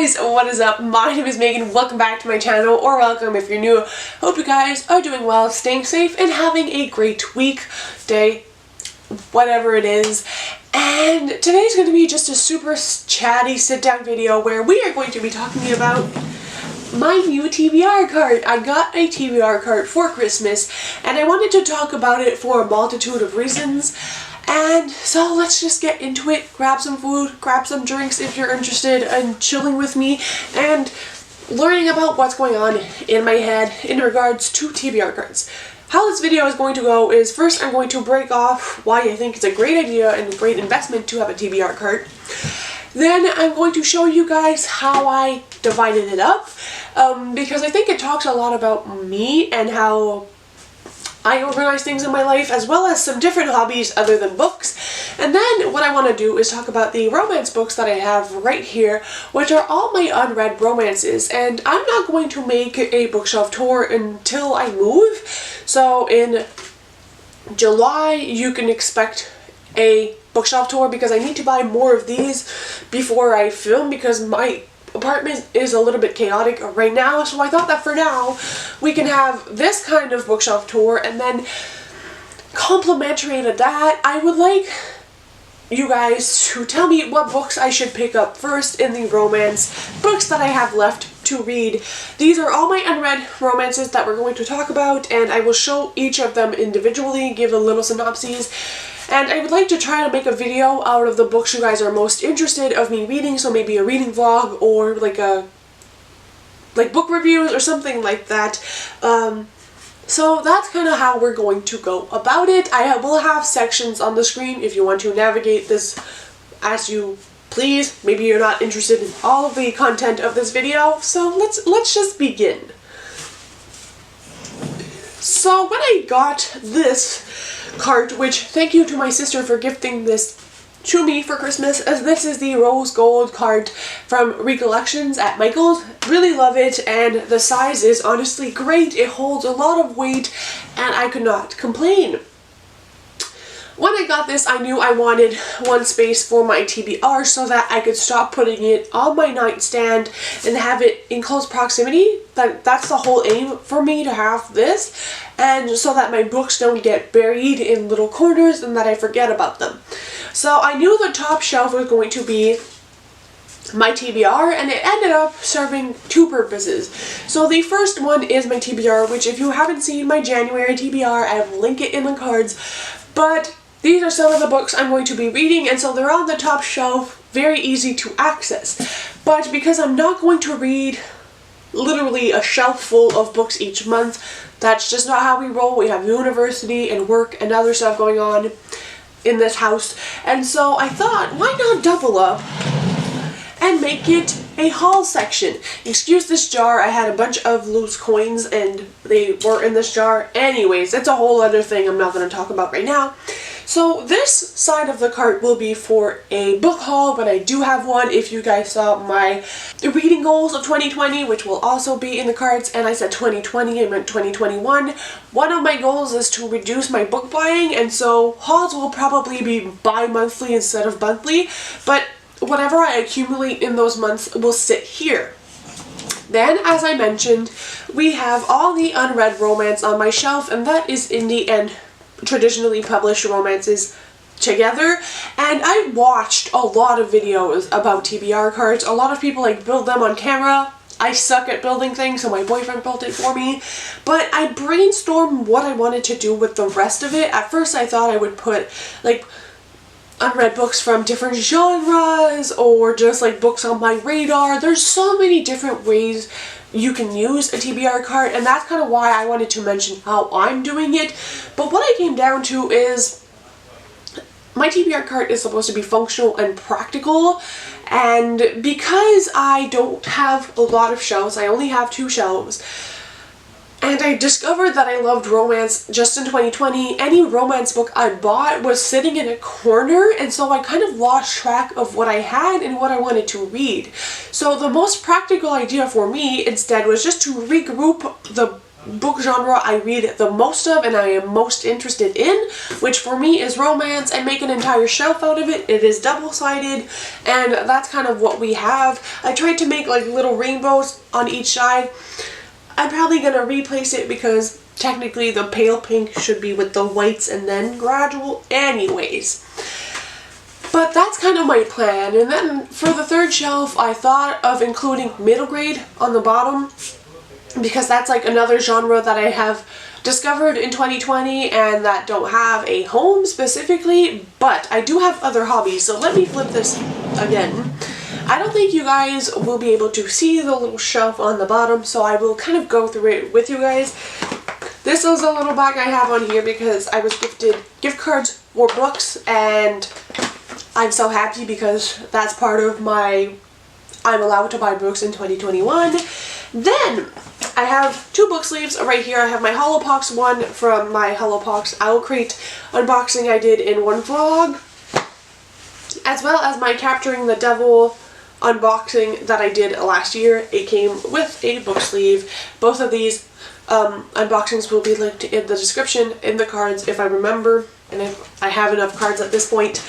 guys, what is up? My name is Megan. Welcome back to my channel, or welcome if you're new. Hope you guys are doing well, staying safe, and having a great week, day, whatever it is. And today's going to be just a super chatty sit-down video where we are going to be talking about my new TBR card. I got a TBR card for Christmas, and I wanted to talk about it for a multitude of reasons. And so let's just get into it. Grab some food, grab some drinks if you're interested in chilling with me and learning about what's going on in my head in regards to TBR cards. How this video is going to go is, first I'm going to break off why I think it's a great idea and a great investment to have a TBR card. Then I'm going to show you guys how I divided it up, because I think it talks a lot about me and how I organize things in my life, as well as some different hobbies other than books. And then what I want to do is talk about the romance books that I have right here, which are all my unread romances. And I'm not going to make a bookshelf tour until I move. So in July, you can expect a bookshelf tour, because I need to buy more of these before I film, because my apartment is a little bit chaotic right now. So I thought that for now we can have this kind of bookshelf tour, and then complimentary to that, I would like you guys to tell me what books I should pick up first in the romance books that I have left to read. These are all my unread romances that we're going to talk about, and I will show each of them individually, give a little synopsis. And I would like to try to make a video out of the books you guys are most interested of me reading, so maybe a reading vlog or like book reviews or something like that. So that's kind of how we're going to go about it. I will have sections on the screen if you want to navigate this as you please. Maybe you're not interested in all of the content of this video, so let's just begin. So when I got this card, which thank you to my sister for gifting this to me for Christmas, as this is the rose gold card from Recollections at Michael's. Really love it, and the size is honestly great. It holds a lot of weight and I could not complain. When I got this, I knew I wanted one space for my TBR so that I could stop putting it on my nightstand and have it in close proximity. That's the whole aim for me, to have this, and so that my books don't get buried in little corners and that I forget about them. So I knew the top shelf was going to be my TBR, and it ended up serving two purposes. So the first one is my TBR, which if you haven't seen my January TBR, I will link it in the cards. But these are some of the books I'm going to be reading, and so they're on the top shelf, very easy to access. But because I'm not going to read literally a shelf full of books each month, that's just not how we roll. We have university and work and other stuff going on in this house. And so I thought, why not double up and make it a haul section? Excuse this jar, I had a bunch of loose coins and they were in this jar. Anyways, it's a whole other thing I'm not going to talk about right now. So this side of the cart will be for a book haul, but I do have one if you guys saw my reading goals of 2020, which will also be in the cards. And I said 2020, I meant 2021. One of my goals is to reduce my book buying, and so hauls will probably be bi-monthly instead of monthly, but whatever I accumulate in those months will sit here. Then, as I mentioned, we have all the unread romance on my shelf, and that is indie and traditionally published romances together. And I watched a lot of videos about TBR cards. A lot of people build them on camera. I suck at building things, so my boyfriend built it for me. But I brainstormed what I wanted to do with the rest of it. At first I thought I would put unread books from different genres, or just books on my radar. There's so many different ways you can use a TBR card, and that's kind of why I wanted to mention how I'm doing it. But what I came down to is my TBR card is supposed to be functional and practical, and because I don't have a lot of shelves, I only have 2 shelves, and I discovered that I loved romance just in 2020. Any romance book I bought was sitting in a corner, and so I kind of lost track of what I had and what I wanted to read. So the most practical idea for me instead was just to regroup the book genre I read the most of and I am most interested in, which for me is romance, and make an entire shelf out of it. It is double-sided, and that's kind of what we have. I tried to make like little rainbows on each side. I'm probably gonna replace it because technically the pale pink should be with the whites and then gradual anyways. But that's kind of my plan. And then for the third shelf, I thought of including middle grade on the bottom, because that's like another genre that I have discovered in 2020 and that don't have a home specifically, but I do have other hobbies. So let me flip this again. I don't think you guys will be able to see the little shelf on the bottom, so I will kind of go through it with you guys. This is a little bag I have on here because I was gifted gift cards for books, and I'm so happy because that's part of my I'm allowed to buy books in 2021. Then I have two book sleeves right here. I have my Holopox one from my Holopox Owl Crate unboxing I did in one vlog, as well as my Capturing the Devil unboxing that I did last year. It came with a book sleeve. Both of these unboxings will be linked in the description, in the cards if I remember, and if I have enough cards at this point.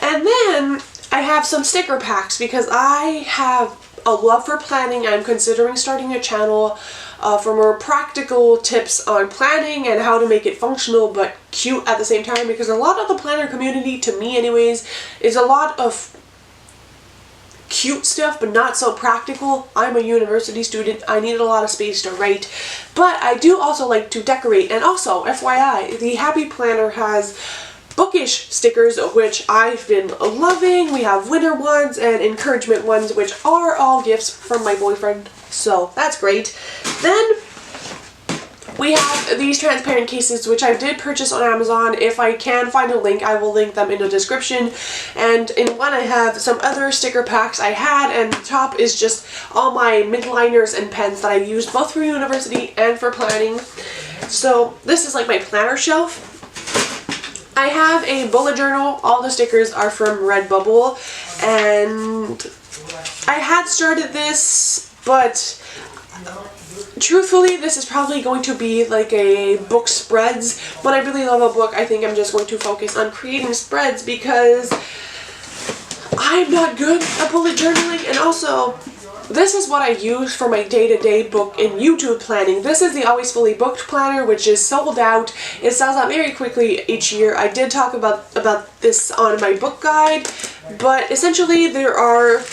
And then I have some sticker packs because I have a love for planning. I'm considering starting a channel for more practical tips on planning and how to make it functional but cute at the same time, because a lot of the planner community, to me anyways, is a lot of cute stuff but not so practical. I'm a university student. I need a lot of space to write, but I do also like to decorate. And also, FYI, the Happy Planner has bookish stickers, which I've been loving. We have winter ones and encouragement ones, which are all gifts from my boyfriend, so that's great. Then we have these transparent cases, which I did purchase on Amazon. If I can find a link, I will link them in the description. And in one I have some other sticker packs I had, and the top is just all my midliners and pens that I used both for university and for planning. So this is like my planner shelf. I have a bullet journal. All the stickers are from Redbubble, and I had started this, but truthfully this is probably going to be like a book spreads. When I really love a book, I think I'm just going to focus on creating spreads because I'm not good at bullet journaling. And also, this is what I use for my day-to-day book and YouTube planning. This is the Always Fully Booked planner, which is sold out. It sells out very quickly each year. I did talk about this on my book guide, but essentially there are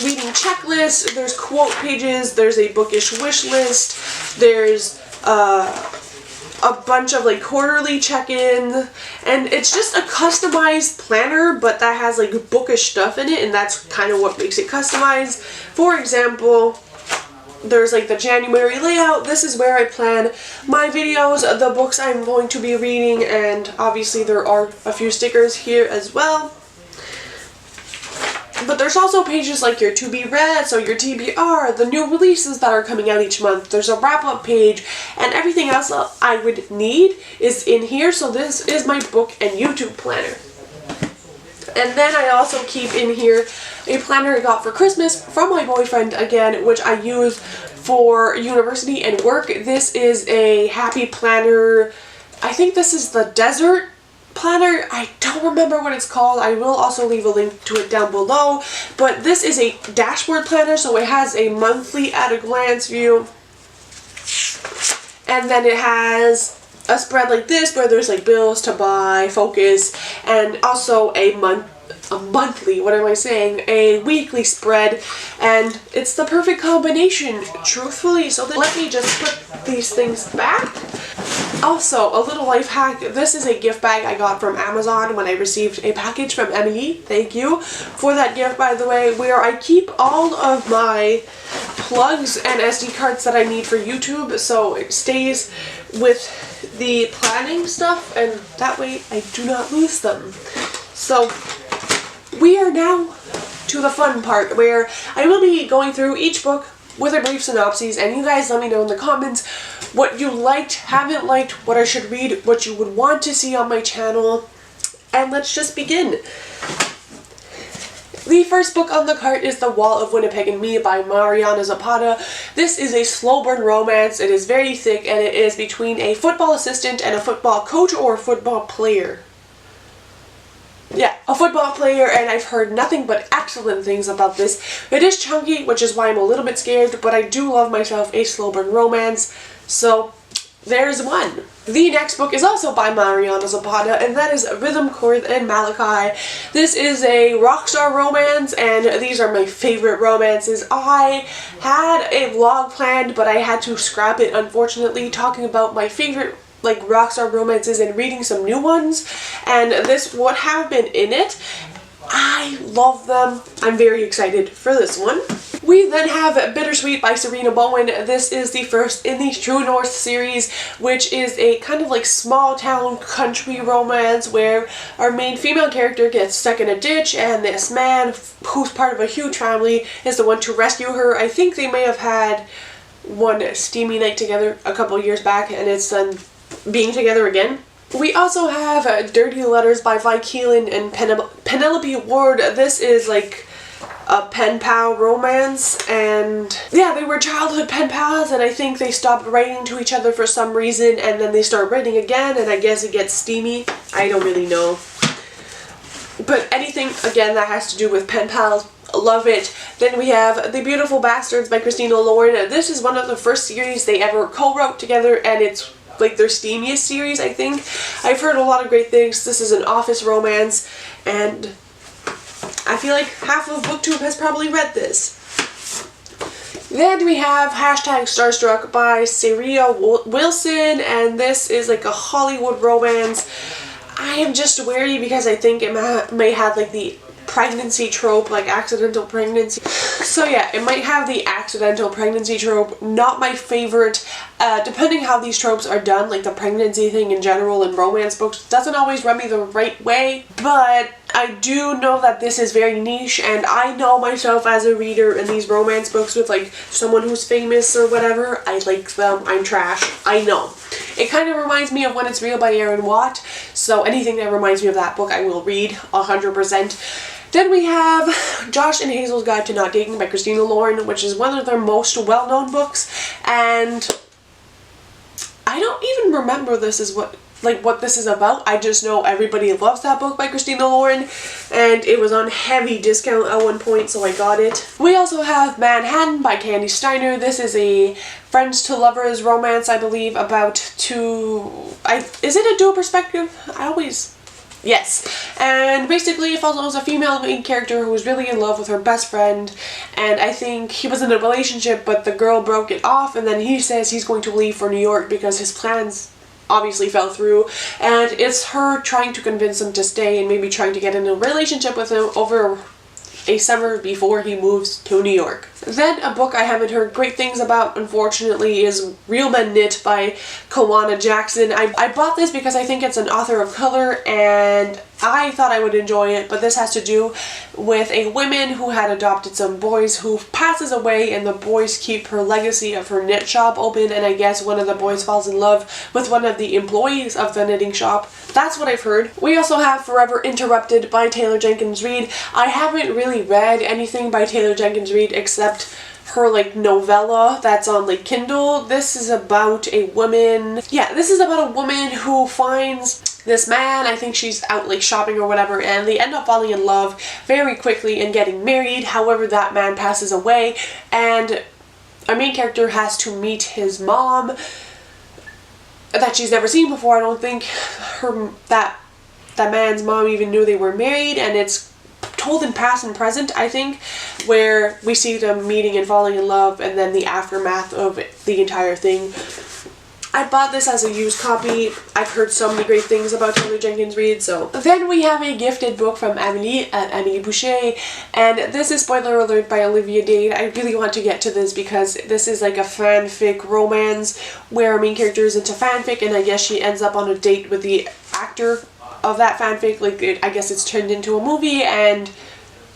reading checklists, there's quote pages, there's a bookish wish list, there's a bunch of like quarterly check-ins, and it's just a customized planner, but that has like bookish stuff in it, and that's kind of what makes it customized. For example, there's like the January layout. This is where I plan my videos, the books I'm going to be reading, and obviously there are a few stickers here as well. But there's also pages like your to be read, so your TBR, the new releases that are coming out each month. There's a wrap-up page, and everything else I would need is in here. So this is my book and YouTube planner. And then I also keep in here a planner I got for Christmas from my boyfriend again, which I use for university and work. This is a Happy Planner. I think this is the Desert planner. I don't remember what it's called. I will also leave a link to it down below. But this is a dashboard planner, so it has a monthly at-a-glance view. And then it has a spread like this where there's like bills to buy, focus, and also a monthly, what am I saying, a weekly spread, and it's the perfect combination, truthfully. So let me just put these things back. Also, a little life hack. This is a gift bag I got from Amazon when I received a package from Emily. Thank you for that gift, by the way, where I keep all of my plugs and SD cards that I need for YouTube, so it stays with the planning stuff, and that way I do not lose them. So we are now to the fun part, where I will be going through each book with a brief synopsis, and you guys let me know in the comments what you liked, haven't liked, what I should read, what you would want to see on my channel, and let's just begin. The first book on the cart is The Wall of Winnipeg and Me by Mariana Zapata. This is a slow burn romance. It is very thick and it is between a football assistant and a football coach or a football player. Yeah, a football player, and I've heard nothing but excellent things about this. It is chunky, which is why I'm a little bit scared, but I do love myself a slow burn romance, so there's one. The next book is also by Mariana Zapata, and that is Rhythm, Chord, and Malachi. This is a rock star romance, and these are my favorite romances. I had a vlog planned, but I had to scrap it, unfortunately, talking about my favorite rock star romances and reading some new ones, and this would have been in it. I love them. I'm very excited for this one. We then have Bittersweet by Serena Bowen. This is the first in the True North series, which is a kind of like small town country romance where our main female character gets stuck in a ditch and this man, who's part of a huge family, is the one to rescue her. I think they may have had one steamy night together a couple years back, and it's them being together again. We also have Dirty Letters by Vi Keelan and Penelope Ward. This is like a pen pal romance, and yeah, they were childhood pen pals, and I think they stopped writing to each other for some reason, and then they start writing again, and I guess it gets steamy. I don't really know. But anything, again, that has to do with pen pals, love it. Then we have The Beautiful Bastards by Christina Lauren. This is one of the first series they ever co-wrote together, and it's like their steamiest series, I think. I've heard a lot of great things. This is an office romance, and I feel like half of BookTube has probably read this. Then we have #Starstruck by Saria Wilson, and this is like a Hollywood romance. I am just wary because I think it may have like the pregnancy trope, like accidental pregnancy. So yeah, it might have the accidental pregnancy trope. Not my favorite. Depending how these tropes are done, like the pregnancy thing in general in romance books doesn't always rub me the right way, but I do know that this is very niche, and I know myself as a reader in these romance books with like someone who's famous or whatever. I like them. I'm trash. I know. It kind of reminds me of When It's Real by Aaron Watt, so anything that reminds me of that book I will read 100%. Then we have Josh and Hazel's Guide to Not Dating by Christina Lauren, which is one of their most well-known books, and I don't even remember this is what this is about. I just know everybody loves that book by Christina Lauren, and it was on heavy discount at one point, so I got it. We also have Manhattan by Candy Steiner. This is a friends to lovers romance, I believe, about is it a dual perspective? Yes, and basically it follows a female main character who was really in love with her best friend, and I think he was in a relationship, but the girl broke it off, and then he says he's going to leave for New York because his plans obviously fell through, and it's her trying to convince him to stay and maybe trying to get in a relationship with him over a summer before he moves to New York. Then a book I haven't heard great things about, unfortunately, is Real Men Knit by Kawana Jackson. I bought this because I think it's an author of color, and I thought I would enjoy it, but this has to do with a woman who had adopted some boys who passes away, and the boys keep her legacy of her knit shop open, and I guess one of the boys falls in love with one of the employees of the knitting shop. That's what I've heard. We also have Forever Interrupted by Taylor Jenkins Reid. I haven't really read anything by Taylor Jenkins Reid except her like novella that's on like Kindle. This is about a woman. Yeah, this is about a woman who finds this man. I think she's out like shopping or whatever, and they end up falling in love very quickly and getting married. However, that man passes away, and our main character has to meet his mom that she's never seen before. I don't think that man's mom even knew they were married, and it's told in past and present, I think, where we see them meeting and falling in love, and then the aftermath of the entire thing. I bought this as a used copy. I've heard so many great things about Taylor Jenkins Reid, so. Then we have a gifted book from Amélie Boucher, and this is, spoiler alert, by Olivia Dade. I really want to get to this because this is like a fanfic romance where our main character is into fanfic, and I guess she ends up on a date with the actor of that fanfic. I guess it's turned into a movie,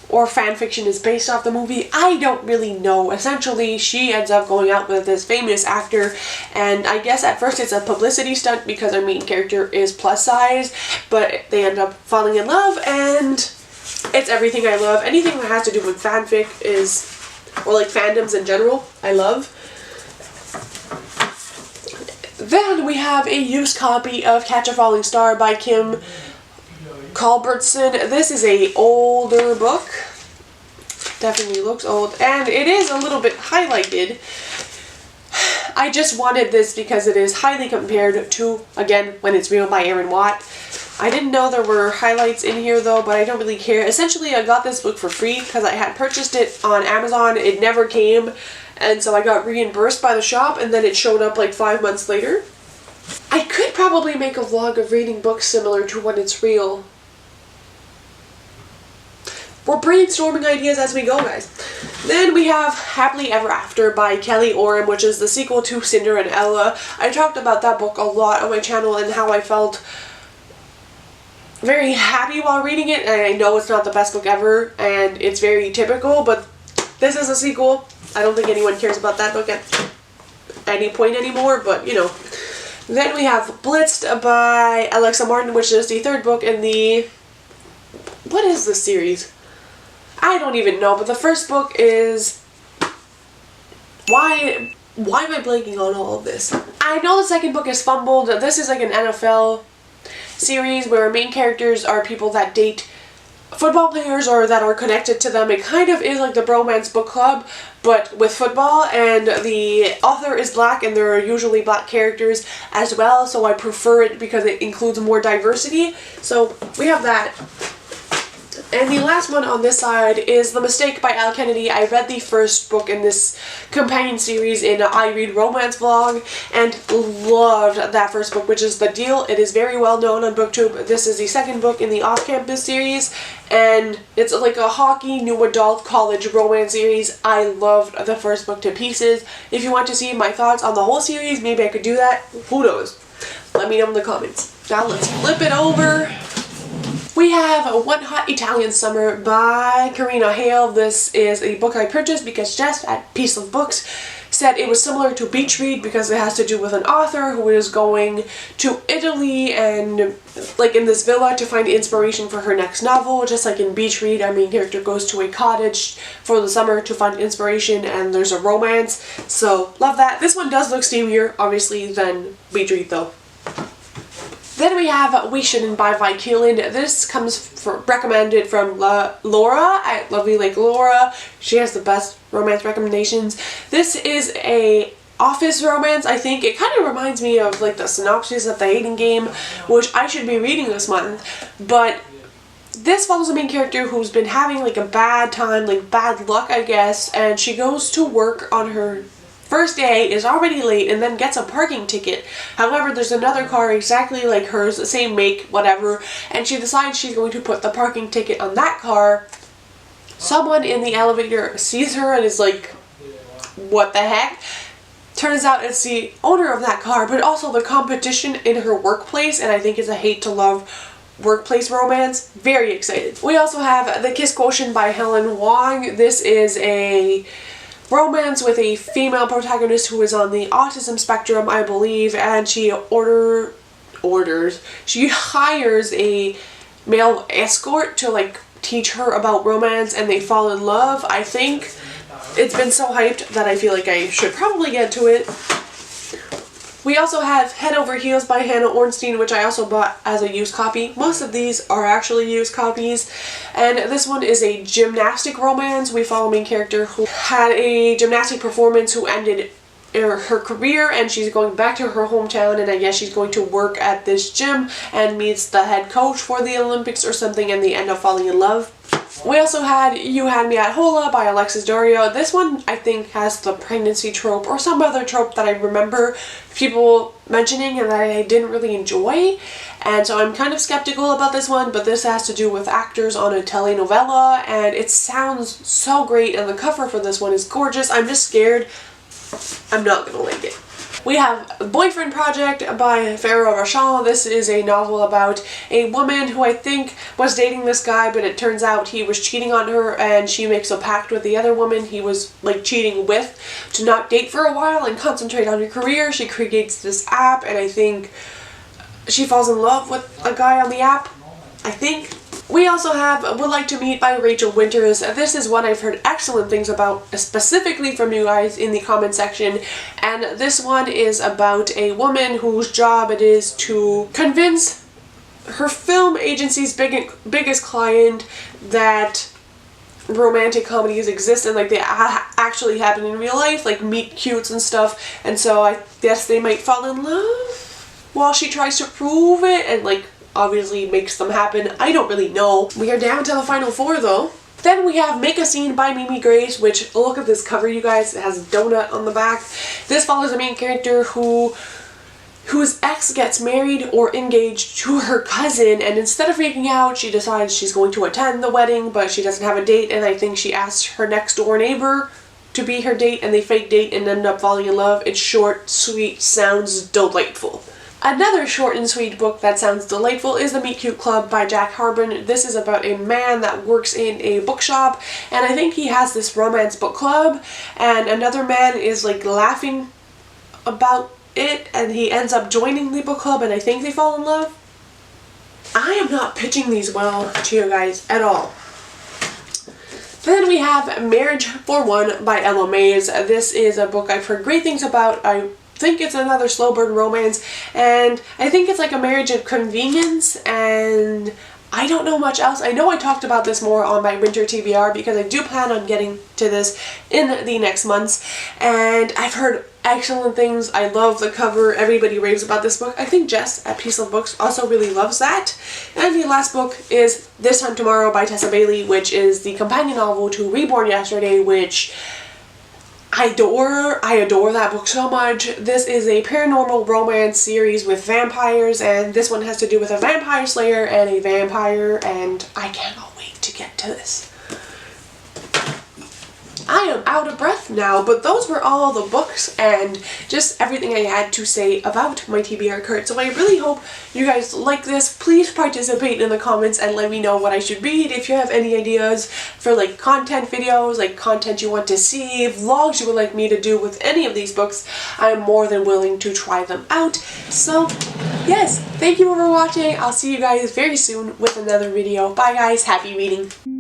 or fan fiction is based off the movie. I don't really know. Essentially, she ends up going out with this famous actor, and I guess at first it's a publicity stunt because our main character is plus size, but they end up falling in love, and It's everything I love. Anything that has to do with fanfic or like fandoms in general, I love. Then we have a used copy of Catch a Falling Star by Kim Culbertson. This is a older book. Definitely looks old, and it is a little bit highlighted. I just wanted this because it is highly compared to, again, When It's Real by Aaron Watt. I didn't know there were highlights in here though, but I don't really care. Essentially, I got this book for free because I had purchased it on Amazon. It never came, and so I got reimbursed by the shop, and then it showed up like 5 months later. I could probably make a vlog of reading books similar to When It's Real. We're brainstorming ideas as we go, guys. Then we have Happily Ever After by Kelly Oram, which is the sequel to Cinder and Ella. I talked about that book a lot on my channel and how I felt very happy while reading it. And I know it's not the best book ever, and it's very typical, but this is a sequel. I don't think anyone cares about that book at any point anymore, but you know. Then we have Blitzed by Alexa Martin, which is the third book in the... What is this series? I don't even know, but the first book is... Why am I blanking on all of this? I know the second book is Fumbled. This is like an NFL series where main characters are people that date football players or that are connected to them. It kind of is like the Bromance Book Club, but with football, and the author is black and there are usually black characters as well, so I prefer it because it includes more diversity. So we have that. And the last one on this side is The Mistake by Al Kennedy. I read the first book in this companion series in an I Read Romance vlog and loved that first book, which is The Deal. It is very well known on BookTube. This is the second book in the Off-Campus series, and it's like a hockey, new adult, college romance series. I loved the first book to pieces. If you want to see my thoughts on the whole series, maybe I could do that. Who knows? Let me know in the comments. Now let's flip it over. We have One Hot Italian Summer by Karina Hale. This is a book I purchased because Jess at Piece of Books said it was similar to Beach Read because it has to do with an author who is going to Italy and like in this villa to find inspiration for her next novel. Just like in Beach Read, our main character goes to a cottage for the summer to find inspiration, and there's a romance. So love that. This one does look steamier, obviously, than Beach Read though. Then we have We Shouldn't by Vi Keelan. This comes recommended from Laura at Lovely Lake Laura. She has the best romance recommendations. This is a office romance, I think. It kind of reminds me of like the synopsis of The Hating Game, which I should be reading this month. But this follows a main character who's been having like a bad time, like bad luck, I guess, and she goes to work on her first day, is already late, and then gets a parking ticket. However, there's another car exactly like hers, the same make, whatever, and she decides she's going to put the parking ticket on that car. Someone in the elevator sees her and is like, what the heck? Turns out it's the owner of that car, but also the competition in her workplace, and I think it's a hate to love workplace romance. Very excited. We also have The Kiss Quotient by Helen Wong. This is a romance with a female protagonist who is on the autism spectrum, I believe, and she hires a male escort to like teach her about romance, and they fall in love. I think it's been so hyped that I feel like I should probably get to it. We also have Head Over Heels by Hannah Ornstein, which I also bought as a used copy. Most of these are actually used copies. And this one is a gymnastic romance. We follow a main character who had a gymnastic performance who ended her career, and she's going back to her hometown, and I guess she's going to work at this gym and meets the head coach for the Olympics or something, and they end up falling in love. We also had You Had Me at Hola by Alexis Dario. This one I think has the pregnancy trope or some other trope that I remember people mentioning and that I didn't really enjoy, and so I'm kind of skeptical about this one, but this has to do with actors on a telenovela, and it sounds so great, and the cover for this one is gorgeous. I'm just scared I'm not gonna like it. We have Boyfriend Project by Farah Rashal. This is a novel about a woman who I think was dating this guy, but it turns out he was cheating on her, and she makes a pact with the other woman he was like cheating with to not date for a while and concentrate on her career. She creates this app, and I think she falls in love with a guy on the app, I think. We also have Would Like to Meet by Rachel Winters. This is one I've heard excellent things about, specifically from you guys in the comment section. And this one is about a woman whose job it is to convince her film agency's biggest client that romantic comedies exist and like they actually happen in real life, like meet cutes and stuff. And so I guess they might fall in love while she tries to prove it and like obviously makes them happen. I don't really know. We are down to the final 4 though. Then we have Make a Scene by Mimi Grace, which, look at this cover you guys, it has a donut on the back. This follows a main character whose ex gets married or engaged to her cousin, and instead of freaking out, she decides she's going to attend the wedding, but she doesn't have a date, and I think she asks her next door neighbor to be her date, and they fake date and end up falling in love. It's short, sweet, sounds delightful. Another short and sweet book that sounds delightful is The Meet Cute Club by Jack Harbin. This is about a man that works in a bookshop, and I think he has this romance book club, and another man is like laughing about it, and he ends up joining the book club, and I think they fall in love. I am not pitching these well to you guys at all. Then we have Marriage for One by Ella Mays. This is a book I've heard great things about. I think it's another slow burn romance, and I think it's like a marriage of convenience, and I don't know much else. I know I talked about this more on my winter TBR because I do plan on getting to this in the next months, and I've heard excellent things. I love the cover. Everybody raves about this book. I think Jess at Peace of Books also really loves that. And the last book is This Time Tomorrow by Tessa Bailey, which is the companion novel to Reborn Yesterday, which I adore that book so much. This is a paranormal romance series with vampires, and this one has to do with a vampire slayer and a vampire, and I cannot wait to get to this. I am out of breath now, but those were all the books and just everything I had to say about my TBR card. So I really hope you guys like this. Please participate in the comments and let me know what I should read. If you have any ideas for like content videos, like content you want to see, vlogs you would like me to do with any of these books, I'm more than willing to try them out. So yes, thank you for watching. I'll see you guys very soon with another video. Bye guys, happy reading.